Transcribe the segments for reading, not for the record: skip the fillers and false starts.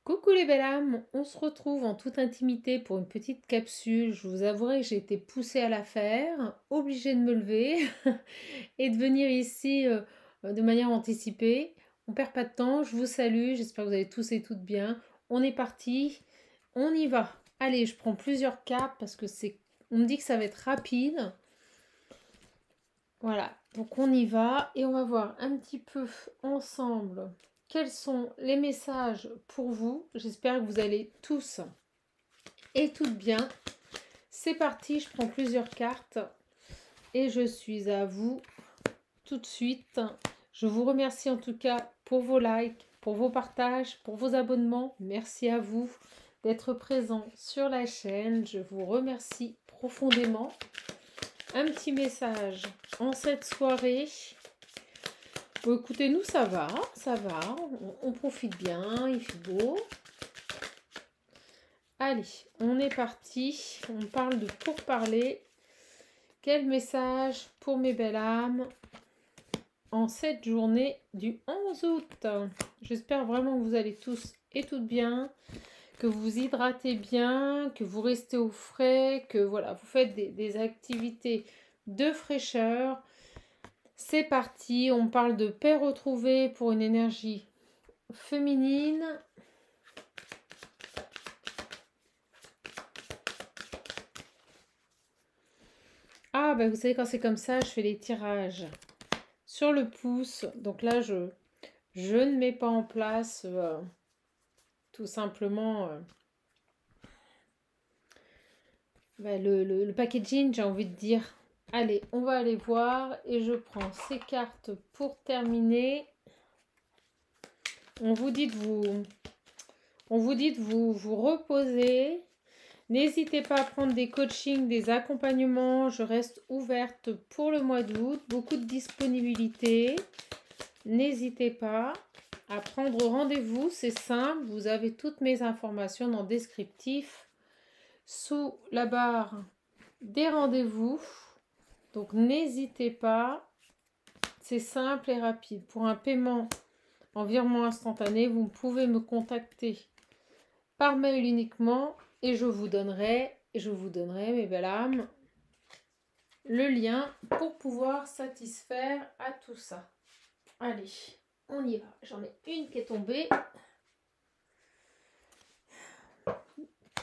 Coucou les belles âmes, on se retrouve en toute intimité pour une petite capsule. Je vous avouerai que j'ai été poussée à la faire, obligée de me lever et de venir ici de manière anticipée. On perd pas de temps, je vous salue, j'espère que vous allez tous et toutes bien. On est parti, on y va. Allez, je prends plusieurs cartes parce que on me dit que ça va être rapide. Voilà, donc on y va et on va voir un petit peu ensemble quels sont les messages pour vous. J'espère que vous allez tous et toutes bien. C'est parti, je prends plusieurs cartes et je suis à vous tout de suite. Je vous remercie en tout cas pour vos likes, pour vos partages, pour vos abonnements. Merci à vous d'être présents sur la chaîne. Je vous remercie profondément. Un petit message en cette soirée. Bon, écoutez, nous ça va, on profite bien, il fait beau. Allez, on est parti, on parle de pourparler. Quel message pour mes belles âmes en cette journée du 11 août. J'espère vraiment que vous allez tous et toutes bien, que vous vous hydratez bien, que vous restez au frais, que voilà, vous faites des activités de fraîcheur. C'est parti, on parle de paix retrouvée pour une énergie féminine. Ah, bah vous savez, quand c'est comme ça, je fais les tirages sur le pouce. Donc là, je ne mets pas en place tout simplement le packaging, j'ai envie de dire. Allez, on va aller voir et je prends ces cartes pour terminer. On vous dit de vous reposer. N'hésitez pas à prendre des coachings, des accompagnements. Je reste ouverte pour le mois d'août. Beaucoup de disponibilité. N'hésitez pas à prendre rendez-vous. C'est simple. Vous avez toutes mes informations dans le descriptif sous la barre des rendez-vous. Donc n'hésitez pas. C'est simple et rapide. Pour un paiement en virement instantané, vous pouvez me contacter par mail uniquement. Et je vous donnerai, mes belles âmes, le lien pour pouvoir satisfaire à tout ça. Allez, on y va. J'en ai une qui est tombée.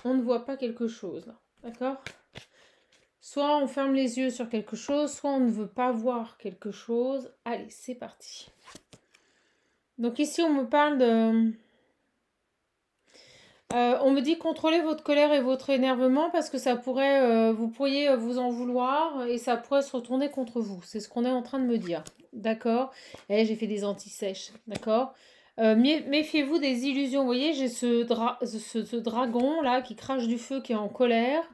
On ne voit pas quelque chose là, d'accord? Soit on ferme les yeux sur quelque chose, soit on ne veut pas voir quelque chose. Allez, c'est parti. Donc ici, on me parle de... on me dit contrôlez votre colère et votre énervement parce que ça pourrait, vous pourriez vous en vouloir et ça pourrait se retourner contre vous. C'est ce qu'on est en train de me dire. D'accord? Et j'ai fait des anti-sèches. D'accord? Méfiez-vous des illusions. Vous voyez, j'ai ce dragon là qui crache du feu, qui est en colère.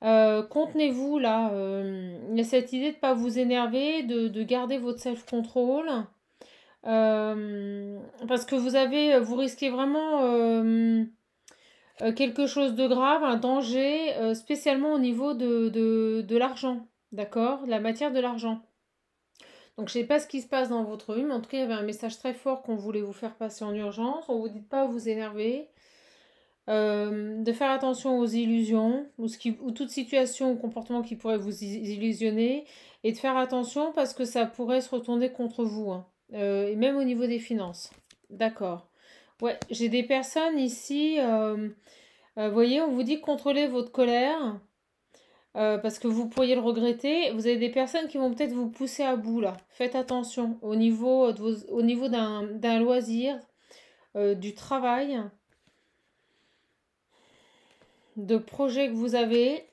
Contenez-vous là. Il y a cette idée de ne pas vous énerver, de garder votre self-control. Parce que vous risquez vraiment quelque chose de grave, un danger, spécialement au niveau de l'argent, d'accord? La matière de l'argent. Donc je ne sais pas ce qui se passe dans votre vie, mais en tout cas il y avait un message très fort qu'on voulait vous faire passer en urgence. On ne vous dit pas vous énerver, de faire attention aux illusions, ou toute situation ou comportement qui pourrait vous illusionner, et de faire attention parce que ça pourrait se retourner contre vous, hein. Et même au niveau des finances. D'accord. Ouais, j'ai des personnes ici... voyez, on vous dit contrôlez votre colère parce que vous pourriez le regretter. Vous avez des personnes qui vont peut-être vous pousser à bout là. Faites attention au niveau au niveau d'un loisir, du travail, de projets que vous avez.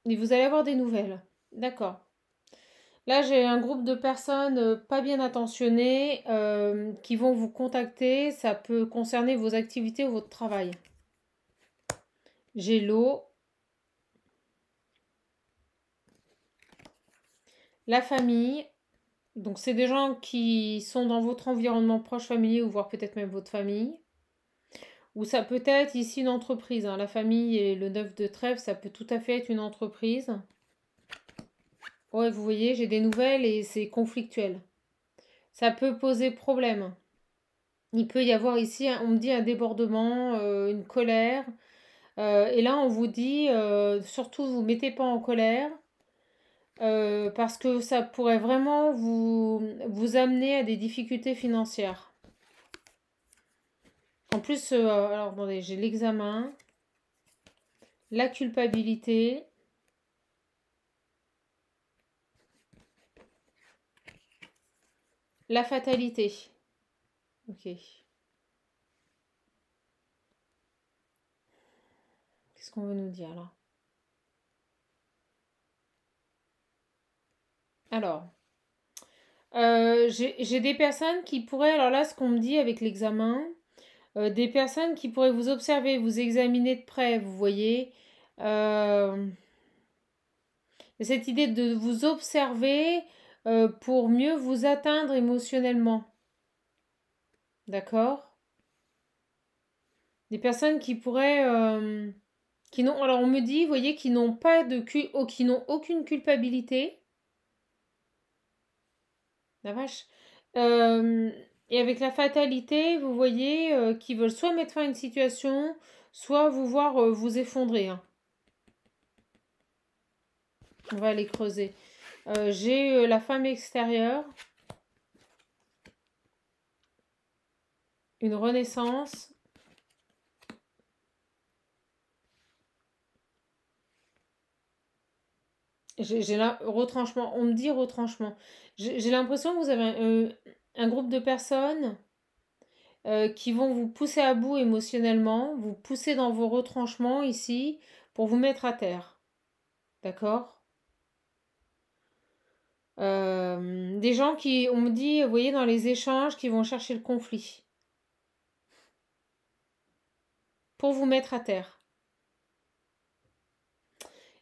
Et vous allez avoir des nouvelles. D'accord. Là, j'ai un groupe de personnes pas bien attentionnées qui vont vous contacter. Ça peut concerner vos activités ou votre travail. J'ai l'eau. La famille. Donc, c'est des gens qui sont dans votre environnement proche familier ou voire peut-être même votre famille. Ou ça peut être ici une entreprise, hein. La famille et le 9 de trèfle, ça peut tout à fait être une entreprise. Ouais, vous voyez, j'ai des nouvelles et c'est conflictuel. Ça peut poser problème. Il peut y avoir ici, on me dit un débordement, une colère. Et là, on vous dit, surtout, vous ne mettez pas en colère, parce que ça pourrait vraiment vous amener à des difficultés financières. En plus, alors attendez, j'ai l'examen, la culpabilité, la fatalité. Ok. Qu'est-ce qu'on veut nous dire là? Alors, j'ai des personnes qui pourraient, alors là, ce qu'on me dit avec l'examen, des personnes qui pourraient vous observer, vous examiner de près, vous voyez. Euh, cette idée de vous observer pour mieux vous atteindre émotionnellement. D'accord? Des personnes qui pourraient... qui n'ont, alors on me dit, vous voyez, qui n'ont pas de qui n'ont aucune culpabilité. La vache. Euh, et avec la fatalité, vous voyez, qui veulent soit mettre fin à une situation, soit vous voir vous effondrer, hein. On va aller creuser. J'ai la femme extérieure, une renaissance. J'ai retranchement. On me dit retranchement. J'ai l'impression que vous avez un groupe de personnes qui vont vous pousser à bout émotionnellement, vous pousser dans vos retranchements ici pour vous mettre à terre. D'accord? Des gens qui, on me dit, vous voyez, dans les échanges, qui vont chercher le conflit pour vous mettre à terre.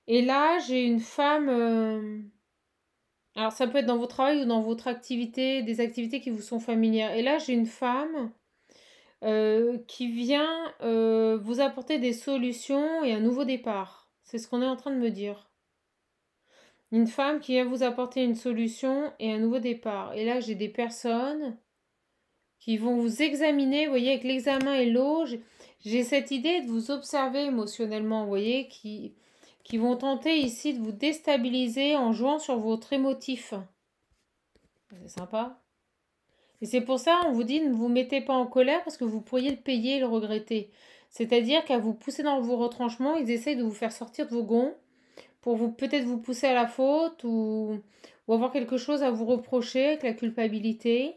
Et là, j'ai une femme. Alors, ça peut être dans votre travail ou dans votre activité, des activités qui vous sont familières. Et là, j'ai une femme qui vient vous apporter des solutions et un nouveau départ. C'est ce qu'on est en train de me dire. Une femme qui vient vous apporter une solution et un nouveau départ. Et là, j'ai des personnes qui vont vous examiner, vous voyez, avec l'examen et l'eau. J'ai cette idée de vous observer émotionnellement, vous voyez, qui vont tenter ici de vous déstabiliser en jouant sur votre émotif. C'est sympa. Et c'est pour ça, on vous dit, ne vous mettez pas en colère parce que vous pourriez le payer et le regretter. C'est-à-dire qu'à vous pousser dans vos retranchements, ils essayent de vous faire sortir de vos gonds pour vous peut-être vous pousser à la faute ou avoir quelque chose à vous reprocher avec la culpabilité.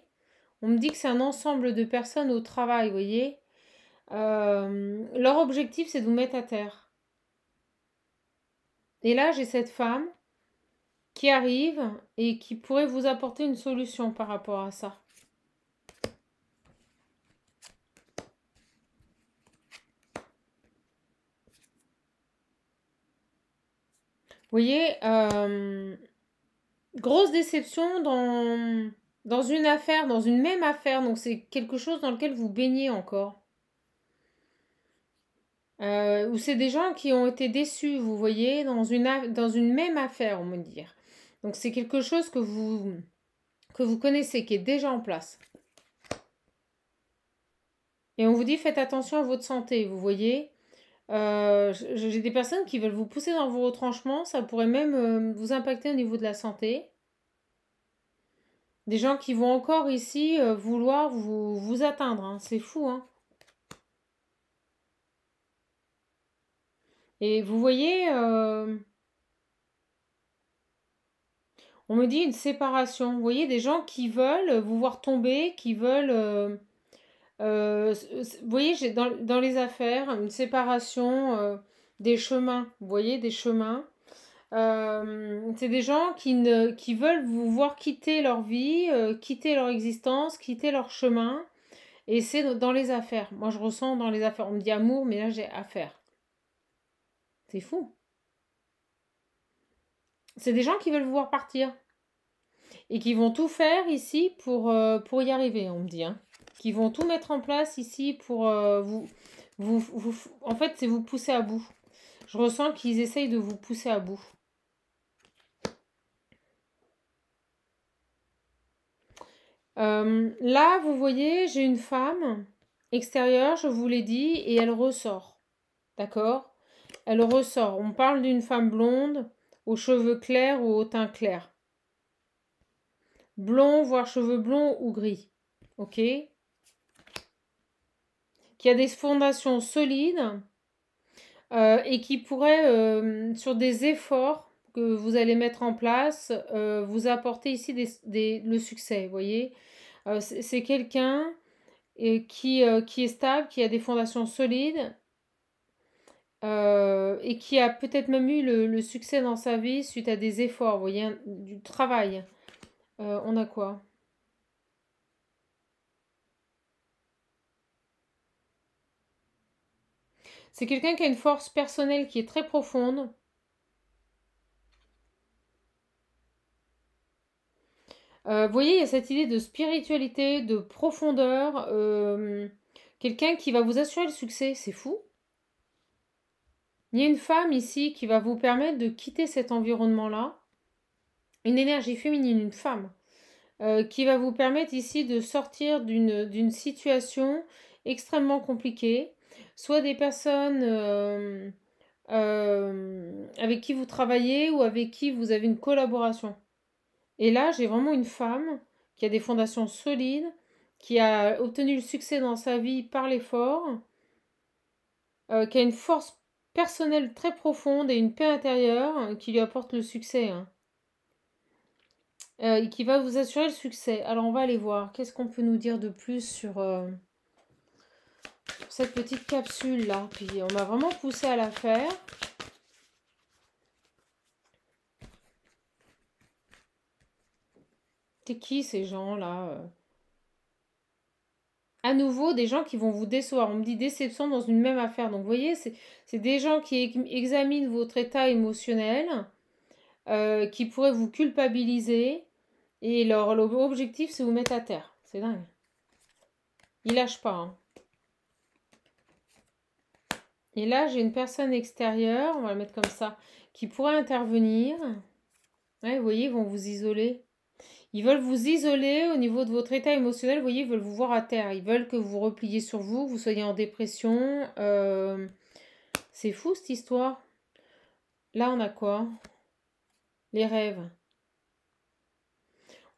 On me dit que c'est un ensemble de personnes au travail, vous voyez. Leur objectif, c'est de vous mettre à terre. Et là, j'ai cette femme qui arrive et qui pourrait vous apporter une solution par rapport à ça. Vous voyez, grosse déception dans une affaire, dans une même affaire. Donc c'est quelque chose dans lequel vous baignez encore. Ou c'est des gens qui ont été déçus, vous voyez, dans une même affaire, on me dire. Donc c'est quelque chose que vous connaissez, qui est déjà en place. Et on vous dit, faites attention à votre santé, vous voyez. J'ai des personnes qui veulent vous pousser dans vos retranchements, ça pourrait même vous impacter au niveau de la santé. Des gens qui vont encore ici vouloir vous atteindre, hein. C'est fou, hein. Et vous voyez, on me dit une séparation. Vous voyez, des gens qui veulent vous voir tomber, qui veulent... vous voyez, j'ai dans les affaires, une séparation des chemins. Vous voyez, des chemins. C'est des gens qui veulent vous voir quitter leur vie, quitter leur existence, quitter leur chemin. Et c'est dans les affaires. Moi, je ressens dans les affaires. On me dit amour, mais là, j'ai affaires. C'est fou. C'est des gens qui veulent vous voir partir. Et qui vont tout faire ici pour y arriver, on me dit, hein. Qui vont tout mettre en place ici pour en fait, c'est vous pousser à bout. Je ressens qu'ils essayent de vous pousser à bout. Là, vous voyez, j'ai une femme extérieure, je vous l'ai dit, et elle ressort. D'accord? Elle ressort. On parle d'une femme blonde, aux cheveux clairs ou au teint clair. Blond, voire cheveux blonds ou gris. Ok? Qui a des fondations solides et qui pourrait, sur des efforts que vous allez mettre en place, vous apporter ici le succès, vous voyez. C'est quelqu'un qui est stable, qui a des fondations solides et qui a peut-être même eu le succès dans sa vie suite à des efforts, vous voyez, du travail. On a quoi? C'est quelqu'un qui a une force personnelle qui est très profonde. Vous voyez, il y a cette idée de spiritualité, de profondeur. Quelqu'un qui va vous assurer le succès, c'est fou. Il y a une femme ici qui va vous permettre de quitter cet environnement-là. Une énergie féminine, une femme, qui va vous permettre ici de sortir d'une situation extrêmement compliquée. Soit des personnes avec qui vous travaillez ou avec qui vous avez une collaboration. Et là, j'ai vraiment une femme qui a des fondations solides, qui a obtenu le succès dans sa vie par l'effort, qui a une force personnelle très profonde et une paix intérieure qui lui apporte le succès. Hein. Et qui va vous assurer le succès. Alors, on va aller voir. Qu'est-ce qu'on peut nous dire de plus sur cette petite capsule-là? Puis, on m'a vraiment poussé à la faire. C'est qui ces gens-là À nouveau, des gens qui vont vous décevoir. On me dit déception dans une même affaire. Donc, vous voyez, c'est des gens qui examinent votre état émotionnel, qui pourraient vous culpabiliser. Et leur objectif, c'est vous mettre à terre. C'est dingue. Ils lâchent pas. Hein. Et là, j'ai une personne extérieure, on va le mettre comme ça, qui pourrait intervenir. Ouais, vous voyez, ils vont vous isoler. Ils veulent vous isoler au niveau de votre état émotionnel. Vous voyez, ils veulent vous voir à terre. Ils veulent que vous repliez sur vous, que vous soyez en dépression. C'est fou cette histoire. Là, on a quoi? Les rêves.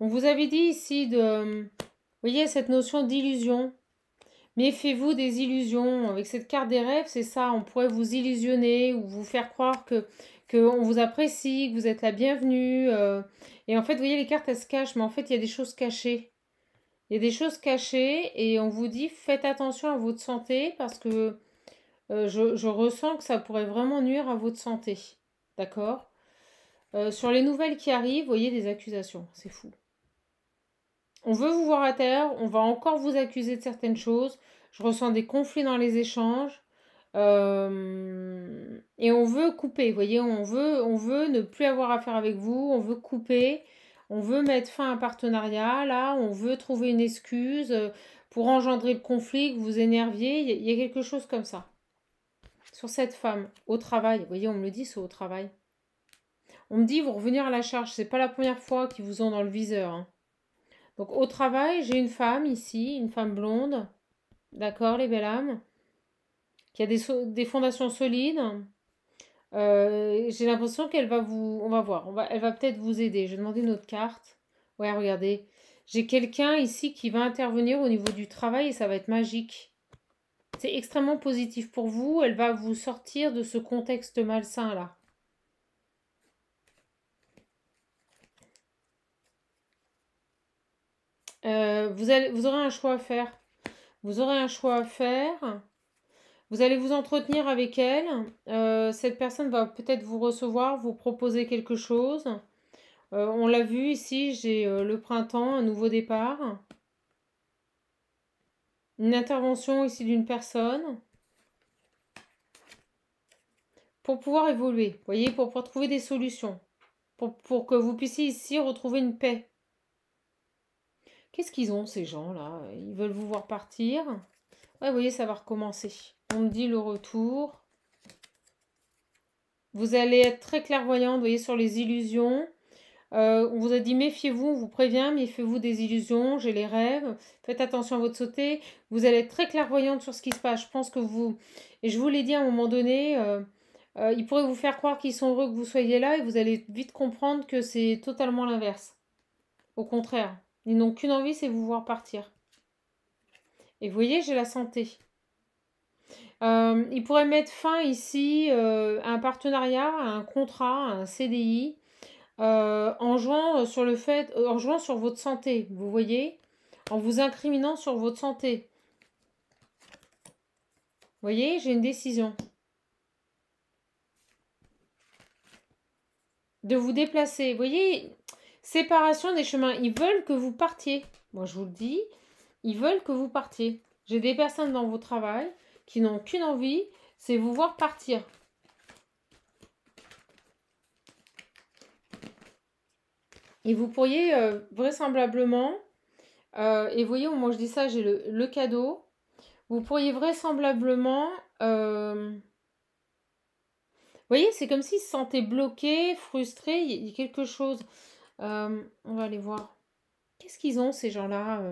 On vous avait dit ici de... Vous voyez, cette notion d'illusion. Méfiez-vous des illusions. Avec cette carte des rêves, c'est ça. On pourrait vous illusionner ou vous faire croire que on vous apprécie, que vous êtes la bienvenue. Et en fait, vous voyez, les cartes, elles se cachent. Mais en fait, il y a des choses cachées. Il y a des choses cachées. Et on vous dit, faites attention à votre santé parce que je ressens que ça pourrait vraiment nuire à votre santé. D'accord? Sur les nouvelles qui arrivent, vous voyez des accusations. C'est fou. On veut vous voir à terre, on va encore vous accuser de certaines choses. Je ressens des conflits dans les échanges. Et on veut couper, vous voyez, on veut ne plus avoir affaire avec vous, on veut couper, on veut mettre fin à un partenariat, là, on veut trouver une excuse pour engendrer le conflit, que vous énerviez. Il y a quelque chose comme ça. Sur cette femme, au travail, vous voyez, on me le dit, c'est au travail. On me dit, vous revenir à la charge, c'est pas la première fois qu'ils vous ont dans le viseur. Hein. Donc au travail, j'ai une femme ici, une femme blonde, d'accord les belles âmes, qui a des fondations solides. J'ai l'impression qu'elle va vous... On va voir, elle va peut-être vous aider. Je vais demander notre carte. Ouais, regardez. J'ai quelqu'un ici qui va intervenir au niveau du travail et ça va être magique. C'est extrêmement positif pour vous. Elle va vous sortir de ce contexte malsain là. Vous aurez un choix à faire. Vous aurez un choix à faire. Vous allez vous entretenir avec elle. Cette personne va peut-être vous recevoir, vous proposer quelque chose. On l'a vu ici, j'ai le printemps, un nouveau départ. Une intervention ici d'une personne. Pour pouvoir évoluer, vous voyez, pour pouvoir trouver des solutions. Pour que vous puissiez ici retrouver une paix. Qu'est-ce qu'ils ont ces gens-là? Ils veulent vous voir partir. Ouais, vous voyez, ça va recommencer. On me dit le retour. Vous allez être très clairvoyante, vous voyez, sur les illusions. On vous a dit méfiez-vous, on vous prévient, méfiez-vous des illusions, j'ai les rêves, faites attention à votre sauté. Vous allez être très clairvoyante sur ce qui se passe. Je pense que vous, et je vous l'ai dit à un moment donné, ils pourraient vous faire croire qu'ils sont heureux que vous soyez là et vous allez vite comprendre que c'est totalement l'inverse. Au contraire, ils n'ont qu'une envie, c'est vous voir partir. Et vous voyez, j'ai la santé. Ils pourraient mettre fin ici à un partenariat, à un contrat, à un CDI, en jouant sur le fait, en jouant sur votre santé, vous voyez, en vous incriminant sur votre santé. Vous voyez, j'ai une décision. De vous déplacer. Vous voyez, séparation des chemins. Ils veulent que vous partiez. Moi, je vous le dis, ils veulent que vous partiez. J'ai des personnes dans vos travail qui n'ont qu'une envie, c'est vous voir partir. Et vous pourriez vraisemblablement, et vous voyez, moi je dis ça, j'ai le cadeau, vous pourriez vraisemblablement, vous voyez, c'est comme s'ils se sentaient bloqués, frustrés, il y a quelque chose. On va aller voir. Qu'est-ce qu'ils ont ces gens-là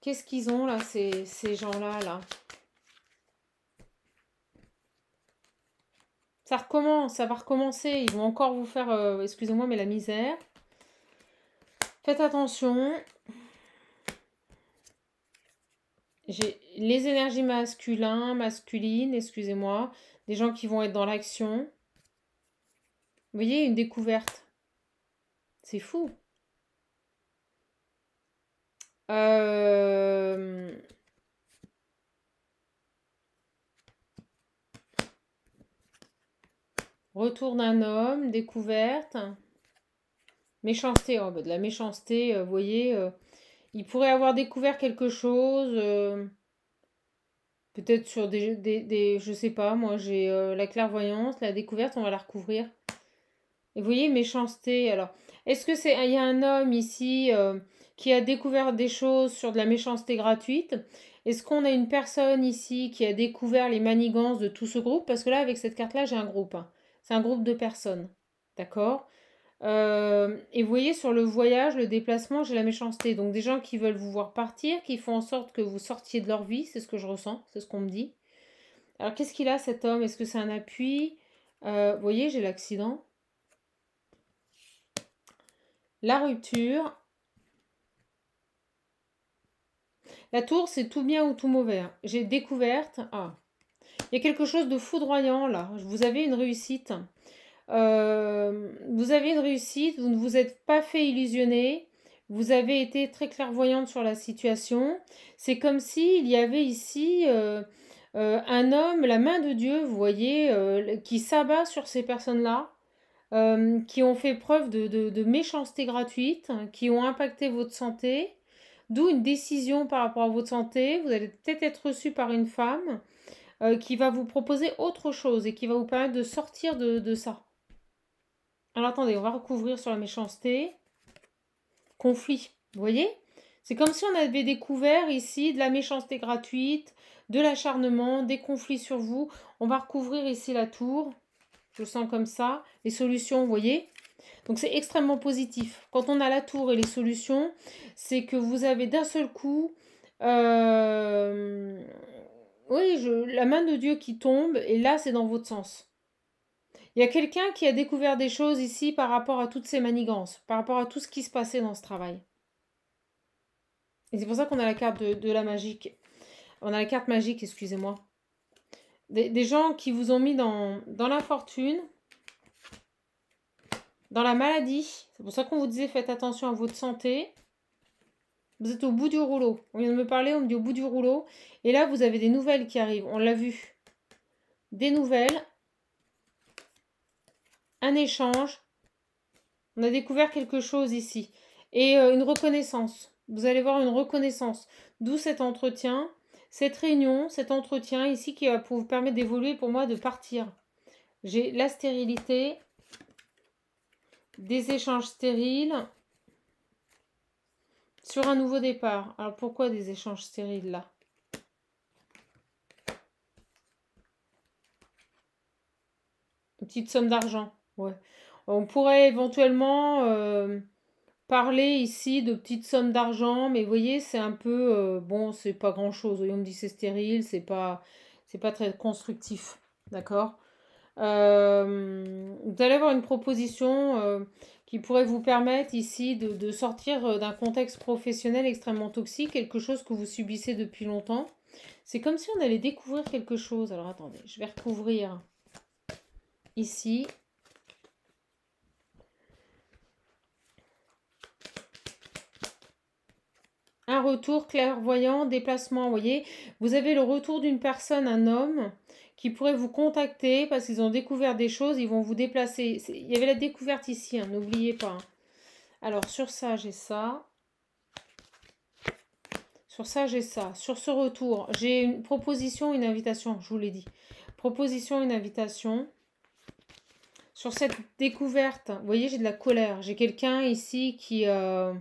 Qu'est-ce qu'ils ont là, ces gens-là là? Ça recommence, ça va recommencer. Ils vont encore vous faire, excusez-moi, mais la misère. Faites attention. J'ai les énergies masculines, excusez-moi. Des gens qui vont être dans l'action. Vous voyez, une découverte. C'est fou. Retour d'un homme, découverte. Méchanceté, oh, bah, de la méchanceté, vous voyez, il pourrait avoir découvert quelque chose, peut-être sur je sais pas, moi j'ai la clairvoyance, la découverte, on va la recouvrir. Et vous voyez, méchanceté, alors, est-ce que il y a un homme ici qui a découvert des choses sur de la méchanceté gratuite? Est-ce qu'on a une personne ici qui a découvert les manigances de tout ce groupe? Parce que là, avec cette carte-là, j'ai un groupe, hein. C'est un groupe de personnes, d'accord? Et vous voyez, sur le voyage, le déplacement, j'ai la méchanceté. Donc des gens qui veulent vous voir partir, qui font en sorte que vous sortiez de leur vie, c'est ce que je ressens, c'est ce qu'on me dit. Alors qu'est-ce qu'il a cet homme? Est-ce que c'est un appui? Vous voyez, j'ai l'accident. La rupture. La tour, c'est tout bien ou tout mauvais. J'ai découverte. Ah, il y a quelque chose de foudroyant là. Vous avez une réussite. Vous avez une réussite, vous ne vous êtes pas fait illusionner, vous avez été très clairvoyante sur la situation. C'est comme s'il y avait ici un homme, la main de Dieu, vous voyez, qui s'abat sur ces personnes-là, qui ont fait preuve de méchanceté gratuite, qui ont impacté votre santé, d'où une décision par rapport à votre santé. Vous allez peut-être être reçu par une femme qui va vous proposer autre chose et qui va vous permettre de sortir de ça. Alors attendez, on va recouvrir sur la méchanceté. Conflit, vous voyez? C'est comme si on avait découvert ici de la méchanceté gratuite, de l'acharnement, des conflits sur vous. On va recouvrir ici la tour. Je le sens comme ça. Les solutions, vous voyez? Donc c'est extrêmement positif. Quand on a la tour et les solutions, c'est que vous avez d'un seul coup... oui, la main de Dieu qui tombe, et là c'est dans votre sens. Il y a quelqu'un qui a découvert des choses ici par rapport à toutes ces manigances, par rapport à tout ce qui se passait dans ce travail. Et c'est pour ça qu'on a la carte de la magique. On a la carte magique, excusez-moi. Des gens qui vous ont mis dans l'infortune, dans la maladie. C'est pour ça qu'on vous disait faites attention à votre santé. Vous êtes au bout du rouleau. On vient de me parler, on me dit au bout du rouleau. Et là, vous avez des nouvelles qui arrivent. On l'a vu. Des nouvelles. Un échange. On a découvert quelque chose ici. Et une reconnaissance. Vous allez voir une reconnaissance. D'où cet entretien, cette réunion, cet entretien ici qui va vous permettre d'évoluer pour moi de partir. J'ai la stérilité, des échanges stériles, sur un nouveau départ. Alors pourquoi des échanges stériles là? Une petite somme d'argent, ouais. On pourrait éventuellement parler ici de petites sommes d'argent, mais vous voyez, c'est un peu, bon, c'est pas grand-chose. On me dit c'est stérile, c'est pas très constructif, d'accord? Vous allez avoir une proposition qui pourrait vous permettre ici de sortir d'un contexte professionnel extrêmement toxique, quelque chose que vous subissez depuis longtemps. C'est comme si on allait découvrir quelque chose. Alors attendez, je vais recouvrir ici. Un retour clairvoyant, déplacement, vous voyez. Vous avez le retour d'une personne, un homme, qui pourrait vous contacter parce qu'ils ont découvert des choses, ils vont vous déplacer. Il y avait la découverte ici, hein, n'oubliez pas. Alors sur ça, j'ai ça. Sur ça, j'ai ça. Sur ce retour, j'ai une proposition, une invitation, je vous l'ai dit. Proposition, une invitation. Sur cette découverte, vous voyez, j'ai de la colère. J'ai quelqu'un ici qui a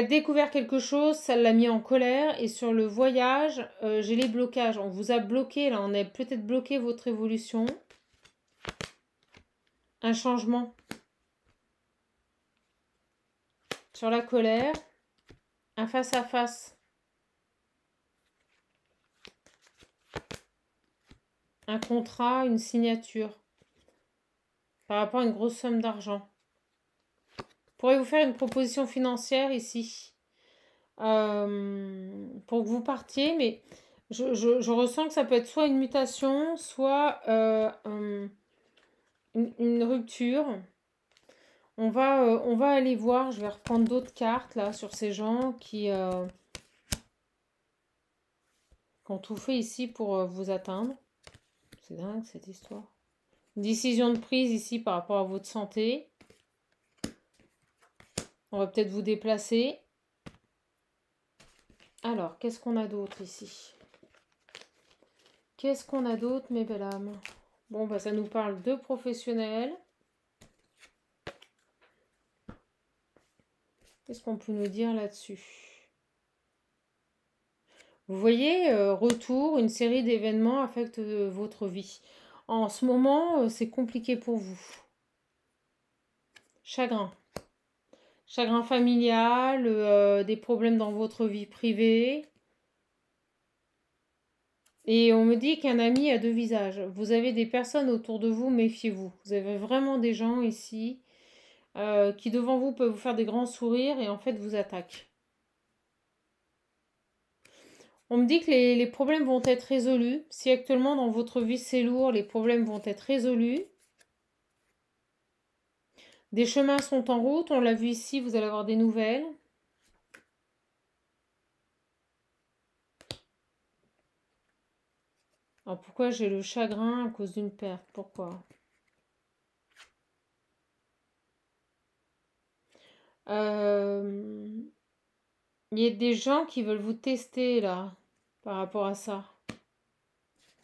découvert quelque chose, ça l'a mis en colère. Et sur le voyage, j'ai les blocages. On vous a bloqué, là, on a peut-être bloqué votre évolution. Un changement. Sur la colère, un face-à-face. Un contrat, une signature. Par rapport à une grosse somme d'argent. Pourrais vous faire une proposition financière ici pour que vous partiez, mais je ressens que ça peut être soit une mutation, soit une rupture. On va aller voir, je vais reprendre d'autres cartes là sur ces gens qui ont tout fait ici pour vous atteindre. C'est dingue cette histoire. Décision de prise ici par rapport à votre santé. On va peut-être vous déplacer. Alors, qu'est-ce qu'on a d'autre ici? Qu'est-ce qu'on a d'autre, mes belles âmes? Bon, bah ça nous parle de professionnels. Qu'est-ce qu'on peut nous dire là-dessus? Vous voyez, retour, une série d'événements affecte votre vie. En ce moment, c'est compliqué pour vous. Chagrin. Chagrin familial, des problèmes dans votre vie privée. Et on me dit qu'un ami a deux visages. Vous avez des personnes autour de vous, méfiez-vous. Vous avez vraiment des gens ici qui devant vous peuvent vous faire des grands sourires et en fait vous attaquent. On me dit que les problèmes vont être résolus. Si actuellement dans votre vie c'est lourd, les problèmes vont être résolus. Des chemins sont en route, on l'a vu ici, vous allez avoir des nouvelles. Alors pourquoi j'ai le chagrin à cause d'une perte? Pourquoi? Il y a des gens qui veulent vous tester là par rapport à ça.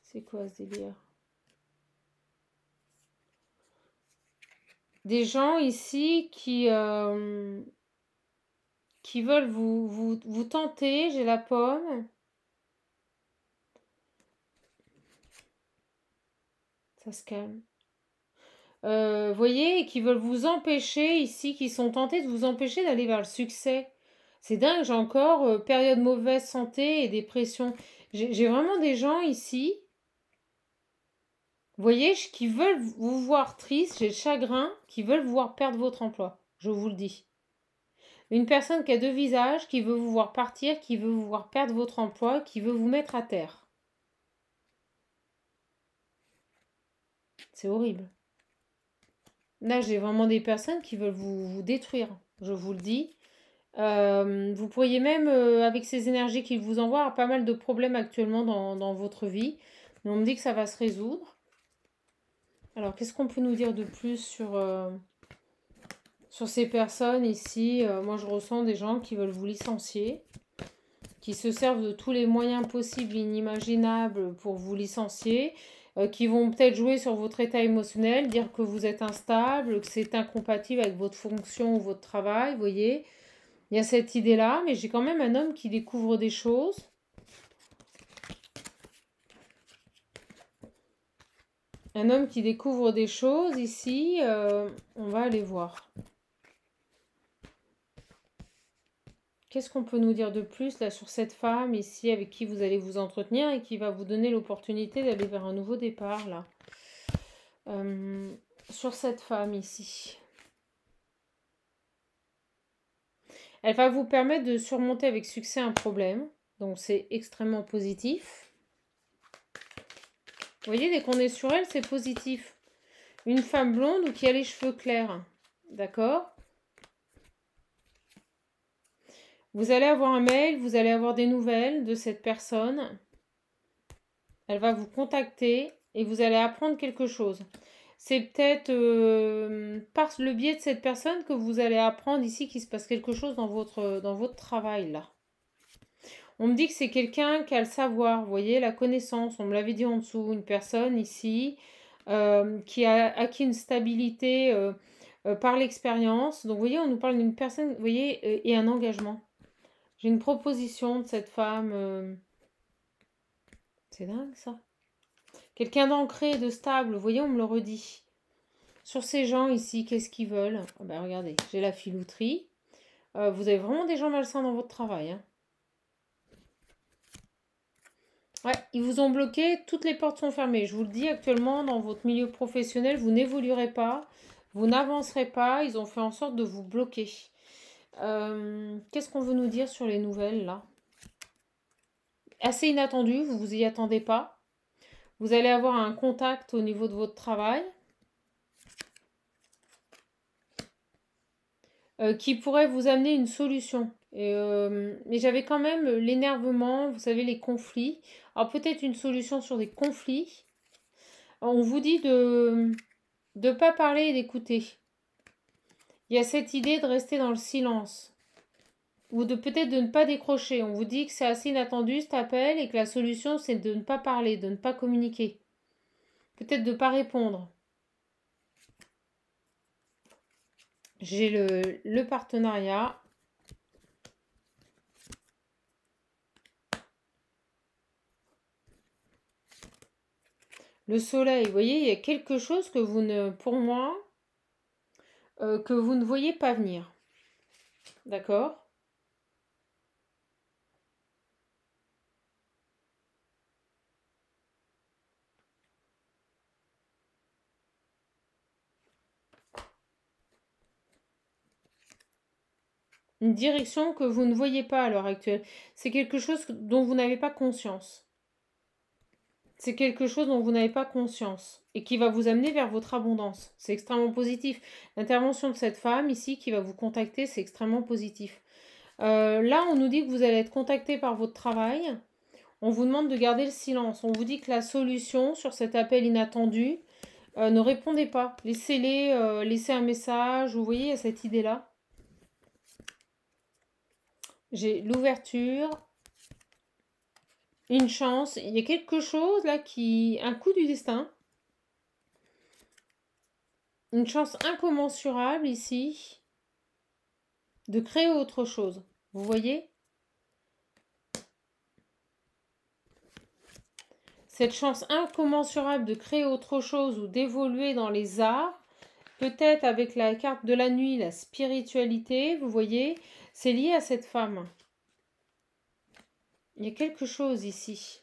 C'est quoi ce délire? Des gens ici qui veulent vous tenter. J'ai la pomme. Ça se calme. Voyez, qui veulent vous empêcher ici, qui sont tentés de vous empêcher d'aller vers le succès. C'est dingue, j'ai encore période mauvaise santé et dépression. J'ai vraiment des gens ici, vous voyez, qui veulent vous voir triste, j'ai le chagrin, qui veulent vous voir perdre votre emploi. Je vous le dis. Une personne qui a deux visages, qui veut vous voir partir, qui veut vous voir perdre votre emploi, qui veut vous mettre à terre. C'est horrible. Là, j'ai vraiment des personnes qui veulent vous détruire. Je vous le dis. Vous pourriez même, avec ces énergies qu'il vous envoie, avoir pas mal de problèmes actuellement dans votre vie. Mais on me dit que ça va se résoudre. Alors, qu'est-ce qu'on peut nous dire de plus sur ces personnes ici? Moi, je ressens des gens qui veulent vous licencier, qui se servent de tous les moyens possibles et inimaginables pour vous licencier, qui vont peut-être jouer sur votre état émotionnel, dire que vous êtes instable, que c'est incompatible avec votre fonction ou votre travail, vous voyez. Il y a cette idée-là, mais j'ai quand même un homme qui découvre des choses. Un homme qui découvre des choses ici. On va aller voir. Qu'est-ce qu'on peut nous dire de plus là sur cette femme ici avec qui vous allez vous entretenir et qui va vous donner l'opportunité d'aller vers un nouveau départ là. Sur cette femme ici. Elle va vous permettre de surmonter avec succès un problème. Donc c'est extrêmement positif. Vous voyez, dès qu'on est sur elle, c'est positif. Une femme blonde ou qui a les cheveux clairs. D'accord? Vous allez avoir un mail, vous allez avoir des nouvelles de cette personne. Elle va vous contacter et vous allez apprendre quelque chose. C'est peut-être par le biais de cette personne que vous allez apprendre ici qu'il se passe quelque chose dans votre travail là. On me dit que c'est quelqu'un qui a le savoir, vous voyez, la connaissance. On me l'avait dit en dessous, une personne ici qui a acquis une stabilité par l'expérience. Donc vous voyez, on nous parle d'une personne, vous voyez, et un engagement. J'ai une proposition de cette femme. C'est dingue ça. Quelqu'un d'ancré, de stable, vous voyez, on me le redit. Sur ces gens ici, qu'est-ce qu'ils veulent? Ben, regardez, j'ai la filouterie. Vous avez vraiment des gens malsains dans votre travail. Hein. Ouais, ils vous ont bloqué, toutes les portes sont fermées. Je vous le dis, actuellement, dans votre milieu professionnel, vous n'évoluerez pas, vous n'avancerez pas. Ils ont fait en sorte de vous bloquer. Qu'est-ce qu'on veut nous dire sur les nouvelles, là? Assez inattendu, vous vous y attendez pas. Vous allez avoir un contact au niveau de votre travail. Qui pourrait vous amener une solution. Mais j'avais quand même l'énervement, vous savez, les conflits. Alors peut-être une solution sur des conflits. On vous dit de ne pas parler et d'écouter. Il y a cette idée de rester dans le silence. Ou de peut-être de ne pas décrocher. On vous dit que c'est assez inattendu cet appel et que la solution c'est de ne pas parler, de ne pas communiquer. Peut-être de ne pas répondre. J'ai le partenariat. Le soleil, vous voyez, il y a quelque chose que vous ne, pour moi, que vous ne voyez pas venir. D'accord? Une direction que vous ne voyez pas à l'heure actuelle. C'est quelque chose dont vous n'avez pas conscience. C'est quelque chose dont vous n'avez pas conscience et qui va vous amener vers votre abondance. C'est extrêmement positif. L'intervention de cette femme ici qui va vous contacter, c'est extrêmement positif. Là, on nous dit que vous allez être contacté par votre travail. On vous demande de garder le silence. On vous dit que la solution sur cet appel inattendu, ne répondez pas. Laissez-les, laissez un message. Vous voyez, à cette idée-là. J'ai l'ouverture. Une chance. Il y a quelque chose là qui... Un coup du destin. Une chance incommensurable ici. De créer autre chose. Vous voyez? Cette chance incommensurable de créer autre chose ou d'évoluer dans les arts. Peut-être avec la carte de la nuit, la spiritualité. Vous voyez? C'est lié à cette femme. Il y a quelque chose ici.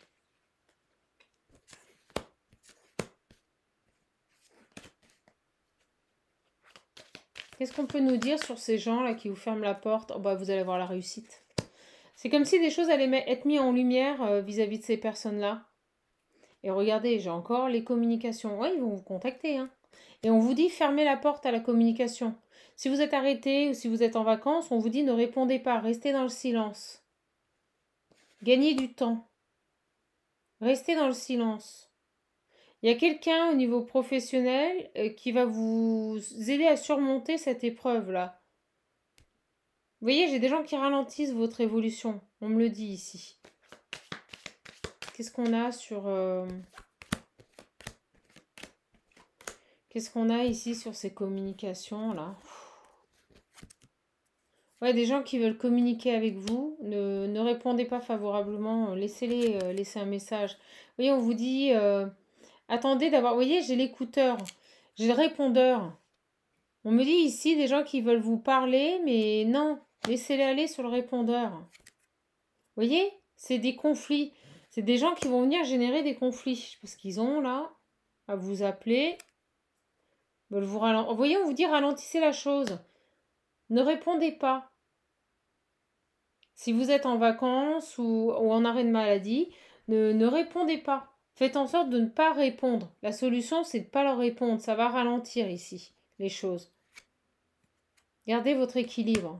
Qu'est-ce qu'on peut nous dire sur ces gens-là qui vous ferment la porte? Oh bah vous allez avoir la réussite. C'est comme si des choses allaient être mises en lumière vis-à-vis de ces personnes-là. Et regardez, j'ai encore les communications. Ouais, ils vont vous contacter. Hein. Et on vous dit fermez la porte à la communication. Si vous êtes arrêté ou si vous êtes en vacances, on vous dit ne répondez pas, restez dans le silence. Gagnez du temps. Restez dans le silence. Il y a quelqu'un au niveau professionnel qui va vous aider à surmonter cette épreuve-là. Vous voyez, j'ai des gens qui ralentissent votre évolution. On me le dit ici. Qu'est-ce qu'on a sur... Qu'est-ce qu'on a ici sur ces communications-là? Ouais, des gens qui veulent communiquer avec vous. Ne répondez pas favorablement. Laissez-les laisser un message. Vous voyez, on vous dit... Attendez d'avoir... Vous voyez, j'ai l'écouteur. J'ai le répondeur. On me dit ici des gens qui veulent vous parler, mais non. Laissez-les aller sur le répondeur. Vous voyez? C'est des conflits. C'est des gens qui vont venir générer des conflits. Je sais pas ce qu'ils ont là. À vous appeler. Veulent vous ralentir. Vous voyez, on vous dit ralentissez la chose. Ne répondez pas. Si vous êtes en vacances ou en arrêt de maladie, ne répondez pas. Faites en sorte de ne pas répondre. La solution, c'est de ne pas leur répondre. Ça va ralentir ici, les choses. Gardez votre équilibre.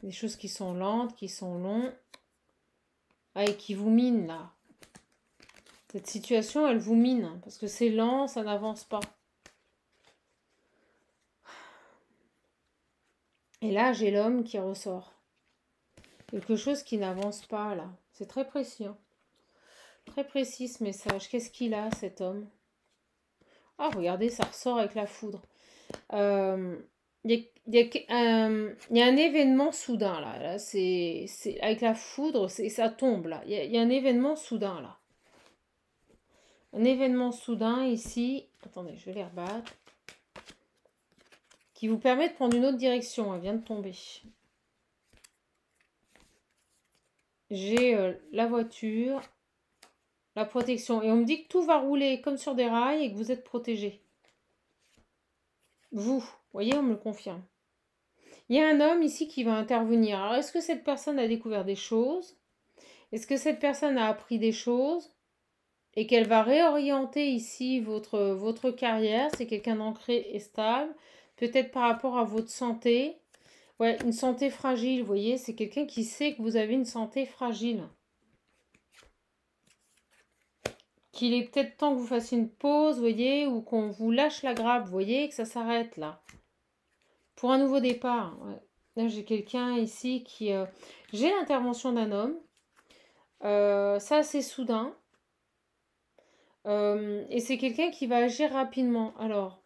Des choses qui sont lentes, qui sont longues. Ah, et qui vous minent, là. Cette situation, elle vous mine. Parce que c'est lent, ça n'avance pas. Et là, j'ai l'homme qui ressort. Quelque chose qui n'avance pas, là. C'est très précis, hein. Très précis, ce message. Qu'est-ce qu'il a, cet homme? Ah, regardez, ça ressort avec la foudre. Il y a un événement soudain, là. Là c'est avec la foudre, ça tombe, là. Il y a un événement soudain, là. Un événement soudain, ici. Attendez, je vais les rebattre. Qui vous permet de prendre une autre direction. Elle vient de tomber. J'ai la voiture, la protection. Et on me dit que tout va rouler comme sur des rails et que vous êtes protégé. Vous voyez, on me le confirme. Il y a un homme ici qui va intervenir. Alors, est-ce que cette personne a découvert des choses? Est-ce que cette personne a appris des choses? Et qu'elle va réorienter ici votre carrière? C'est quelqu'un d'ancré et stable. Peut-être par rapport à votre santé. Ouais, une santé fragile, vous voyez. C'est quelqu'un qui sait que vous avez une santé fragile. Qu'il est peut-être temps que vous fassiez une pause, vous voyez, ou qu'on vous lâche la grappe, vous voyez, que ça s'arrête là. Pour un nouveau départ. Ouais. Là, j'ai quelqu'un ici qui... j'ai l'intervention d'un homme. Ça, c'est soudain. Et c'est quelqu'un qui va agir rapidement. Alors,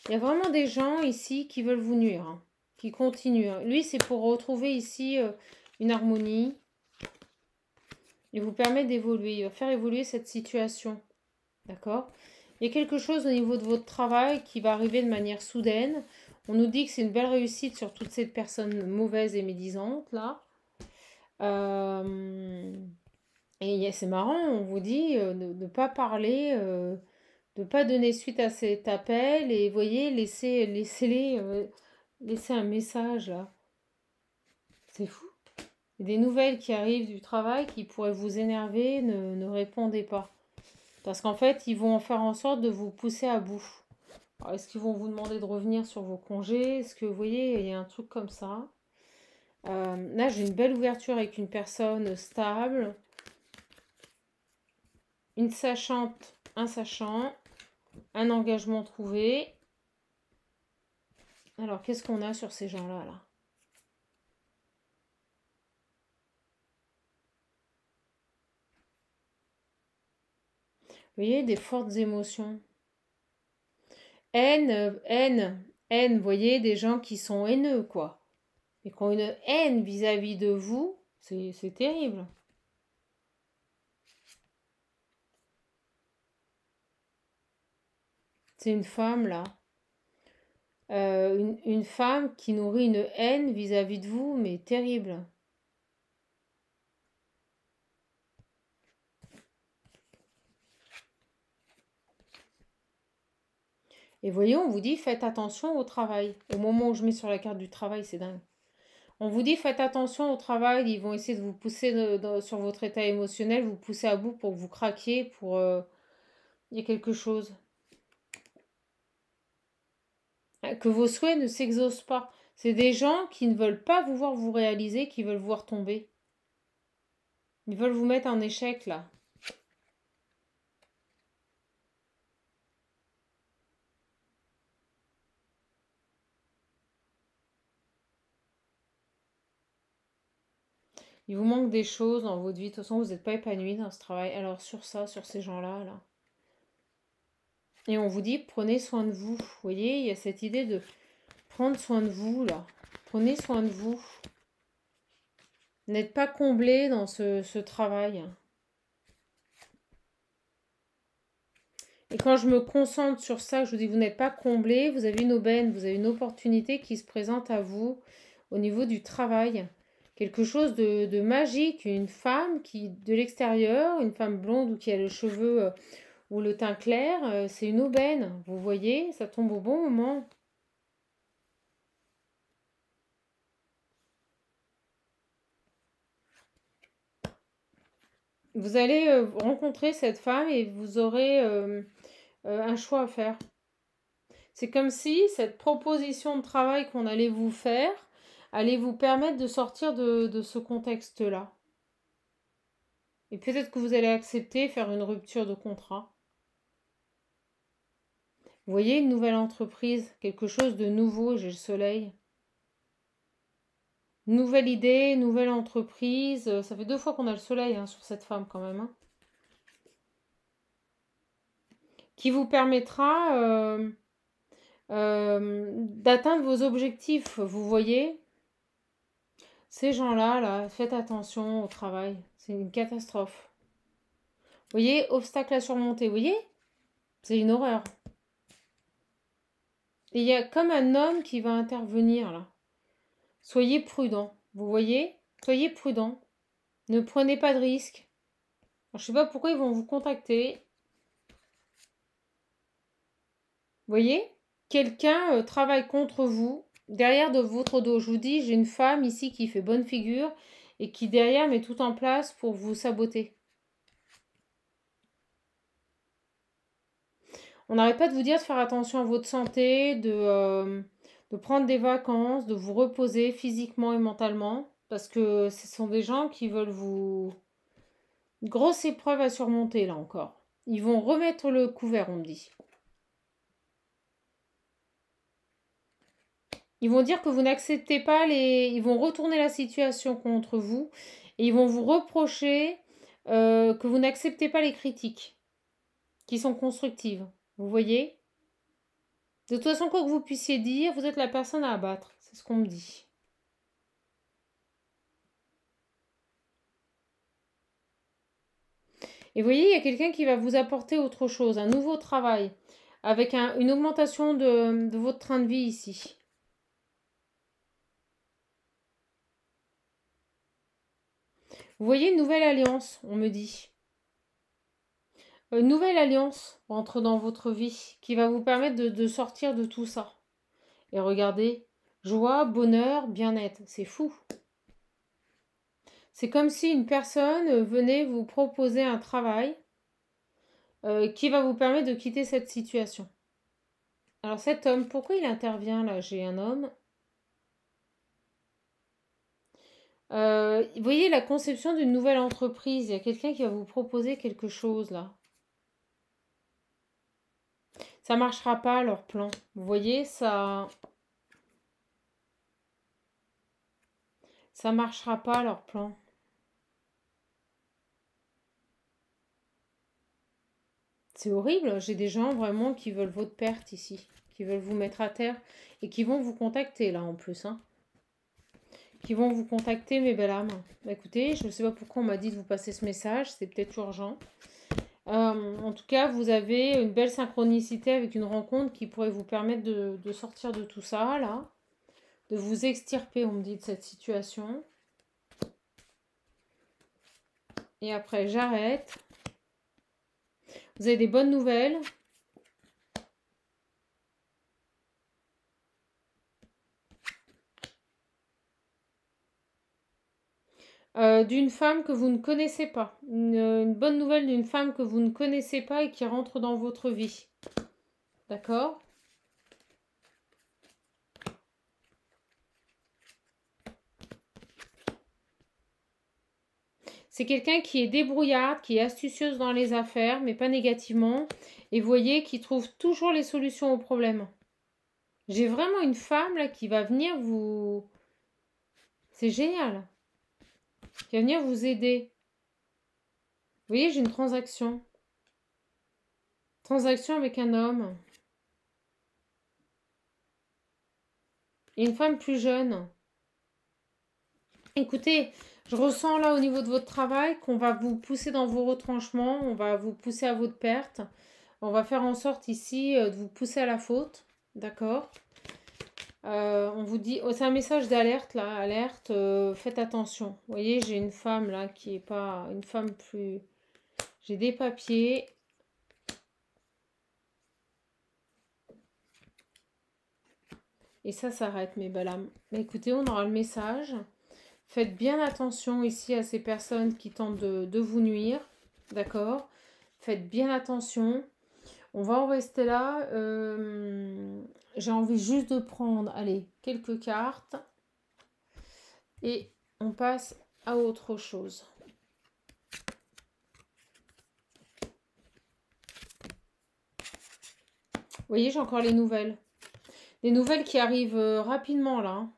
il y a vraiment des gens ici qui veulent vous nuire. Hein, qui continuent. Hein. Lui, c'est pour retrouver ici une harmonie. Il vous permet d'évoluer. Il va faire évoluer cette situation. D'accord? Il y a quelque chose au niveau de votre travail qui va arriver de manière soudaine. On nous dit que c'est une belle réussite sur toute cette personne mauvaise et médisante, là. Et c'est marrant, on vous dit de ne pas parler, de ne pas donner suite à cet appel. Et voyez, laissez un message, là. C'est fou. Il y a des nouvelles qui arrivent du travail qui pourraient vous énerver, ne répondez pas. Parce qu'en fait, ils vont faire en sorte de vous pousser à bout. Alors, est-ce qu'ils vont vous demander de revenir sur vos congés? Est-ce que, vous voyez, il y a un truc comme ça. Là, j'ai une belle ouverture avec une personne stable. Une sachante, un sachant. Un engagement trouvé. Alors, qu'est-ce qu'on a sur ces gens-là, là? Vous voyez, des fortes émotions. Haine, vous voyez, des gens qui sont haineux, quoi. Et qui ont une haine vis-à-vis de vous, c'est terrible. C'est une femme, là. Une femme qui nourrit une haine vis-à-vis de vous, mais terrible. Et voyez, on vous dit, faites attention au travail. Au moment où je mets sur la carte du travail, c'est dingue. On vous dit, faites attention au travail. Ils vont essayer de vous pousser sur votre état émotionnel, vous pousser à bout pour que vous craquiez, pour... il y a quelque chose. Que vos souhaits ne s'exaucent pas. C'est des gens qui ne veulent pas vous voir vous réaliser, qui veulent vous voir tomber. Ils veulent vous mettre en échec, là. Il vous manque des choses dans votre vie. De toute façon, vous n'êtes pas épanoui dans ce travail. Alors, sur ça, sur ces gens-là, là. Et on vous dit, prenez soin de vous. Vous voyez, il y a cette idée de prendre soin de vous, là. Prenez soin de vous. N'êtes pas comblé dans ce travail. Et quand je me concentre sur ça, je vous dis, vous n'êtes pas comblé, vous avez une aubaine, vous avez une opportunité qui se présente à vous au niveau du travail. Quelque chose de magique, une femme qui, de l'extérieur, une femme blonde ou qui a les cheveux ou le teint clair, c'est une aubaine. Vous voyez, ça tombe au bon moment. Vous allez rencontrer cette femme et vous aurez un choix à faire. C'est comme si cette proposition de travail qu'on allait vous faire allait vous permettre de sortir de ce contexte-là. Et peut-être que vous allez accepter faire une rupture de contrat. Vous voyez, une nouvelle entreprise, quelque chose de nouveau, j'ai le soleil. Nouvelle idée, nouvelle entreprise. Ça fait 2 fois qu'on a le soleil sur cette femme quand même. Qui vous permettra d'atteindre vos objectifs. Vous voyez, ces gens-là, là, faites attention au travail. C'est une catastrophe. Vous voyez, obstacle à surmonter. Vous voyez, c'est une horreur. Et il y a comme un homme qui va intervenir là. Soyez prudent. Vous voyez, soyez prudent. Ne prenez pas de risques. Je ne sais pas pourquoi ils vont vous contacter. Vous voyez, quelqu'un travaille contre vous, derrière de votre dos. Je vous dis, j'ai une femme ici qui fait bonne figure et qui derrière met tout en place pour vous saboter. On n'arrête pas de vous dire de faire attention à votre santé, de prendre des vacances, de vous reposer physiquement et mentalement. Parce que ce sont des gens qui veulent vous... Grosse épreuve à surmonter là encore. Ils vont remettre le couvert, on me dit. Ils vont dire que vous n'acceptez pas les... Ils vont retourner la situation contre vous et ils vont vous reprocher que vous n'acceptez pas les critiques qui sont constructives. Vous voyez? De toute façon, quoi que vous puissiez dire, vous êtes la personne à abattre. C'est ce qu'on me dit. Et vous voyez, il y a quelqu'un qui va vous apporter autre chose, un nouveau travail, avec une augmentation de votre train de vie ici. Vous voyez une nouvelle alliance, on me dit. Une nouvelle alliance entre dans votre vie qui va vous permettre de sortir de tout ça. Et regardez, joie, bonheur, bien-être, c'est fou. C'est comme si une personne venait vous proposer un travail qui va vous permettre de quitter cette situation. Alors cet homme, pourquoi il intervient là? J'ai un homme. Vous voyez la conception d'une nouvelle entreprise. Il y a quelqu'un qui va vous proposer quelque chose là. Ça ne marchera pas leur plan. Vous voyez, ça marchera pas leur plan. C'est horrible. J'ai des gens vraiment qui veulent votre perte ici, qui veulent vous mettre à terre et qui vont vous contacter là en plus. Qui vont vous contacter, mes belles âmes. Bah, écoutez, je ne sais pas pourquoi on m'a dit de vous passer ce message. C'est peut-être urgent. En tout cas, vous avez une belle synchronicité avec une rencontre qui pourrait vous permettre de sortir de tout ça, là. De vous extirper, on me dit, de cette situation. Et après, j'arrête. Vous avez des bonnes nouvelles. D'une femme que vous ne connaissez pas. Une bonne nouvelle d'une femme que vous ne connaissez pas et qui rentre dans votre vie. D'accord ? C'est quelqu'un qui est débrouillarde, qui est astucieuse dans les affaires, mais pas négativement. Et vous voyez, qui trouve toujours les solutions aux problèmes. J'ai vraiment une femme là qui va venir vous... C'est génial. Qui va venir vous aider. Vous voyez, j'ai une transaction. Transaction avec un homme. Et une femme plus jeune. Écoutez, je ressens là au niveau de votre travail qu'on va vous pousser dans vos retranchements. On va vous pousser à votre perte. On va faire en sorte ici de vous pousser à la faute. D'accord? On vous dit, oh, c'est un message d'alerte là, alerte, faites attention. Vous voyez, j'ai une femme là qui est pas une femme plus. J'ai des papiers. Et ça s'arrête, mes belles âmes. Mais écoutez, on aura le message. Faites bien attention ici à ces personnes qui tentent de vous nuire. D'accord? Faites bien attention. On va en rester là. J'ai envie juste de prendre, allez, quelques cartes. Et on passe à autre chose. Vous voyez, j'ai encore les nouvelles. Les nouvelles qui arrivent rapidement là. Hein.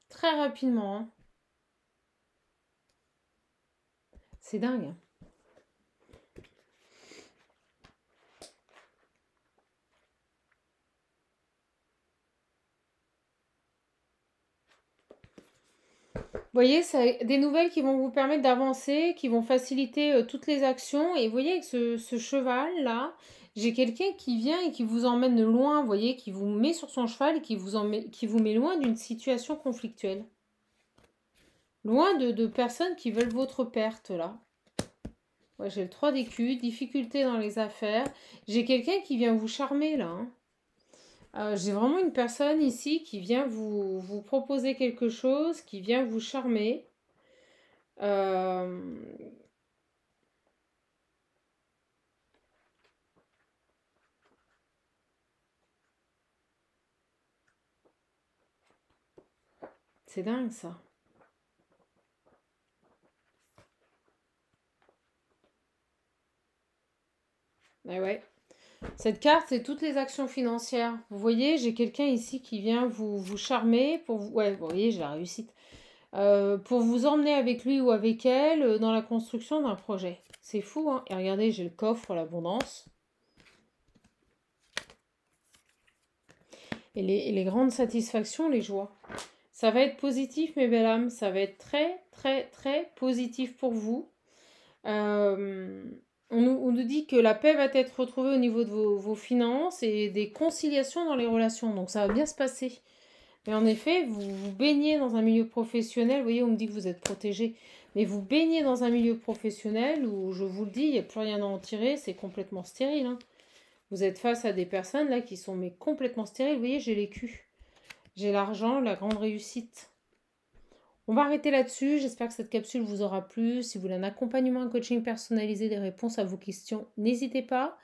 Très rapidement. Hein. C'est dingue. Vous voyez, c'est des nouvelles qui vont vous permettre d'avancer, qui vont faciliter toutes les actions. Et vous voyez, avec ce cheval-là, j'ai quelqu'un qui vient et qui vous emmène loin, vous voyez, qui vous met sur son cheval et qui vous met loin d'une situation conflictuelle. Loin de personnes qui veulent votre perte, là. Ouais, j'ai le 3 d'écus, difficulté dans les affaires. J'ai quelqu'un qui vient vous charmer, là. Hein. J'ai vraiment une personne ici qui vient vous proposer quelque chose, qui vient vous charmer. C'est dingue ça. Ouais. Cette carte, c'est toutes les actions financières. Vous voyez, j'ai quelqu'un ici qui vient vous charmer pour vous. Ouais, vous voyez, j'ai la réussite. Pour vous emmener avec lui ou avec elle dans la construction d'un projet. C'est fou, hein. Et regardez, j'ai le coffre, l'abondance. Et les grandes satisfactions, les joies. Ça va être positif, mes belles âmes. Ça va être très, très, très positif pour vous. On nous dit que la paix va être retrouvée au niveau de vos finances et des conciliations dans les relations. Donc ça va bien se passer. Mais en effet, vous baignez dans un milieu professionnel. Vous voyez, on me dit que vous êtes protégé. Mais vous baignez dans un milieu professionnel où, je vous le dis, il n'y a plus rien à en tirer. C'est complètement stérile. Hein. Vous êtes face à des personnes là qui sont mais complètement stériles. Vous voyez, j'ai les culs. J'ai l'argent, la grande réussite. On va arrêter là-dessus. J'espère que cette capsule vous aura plu. Si vous voulez un accompagnement, un coaching personnalisé, des réponses à vos questions, n'hésitez pas.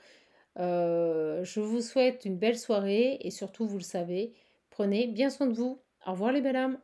Je vous souhaite une belle soirée et surtout, vous le savez, prenez bien soin de vous. Au revoir les belles âmes.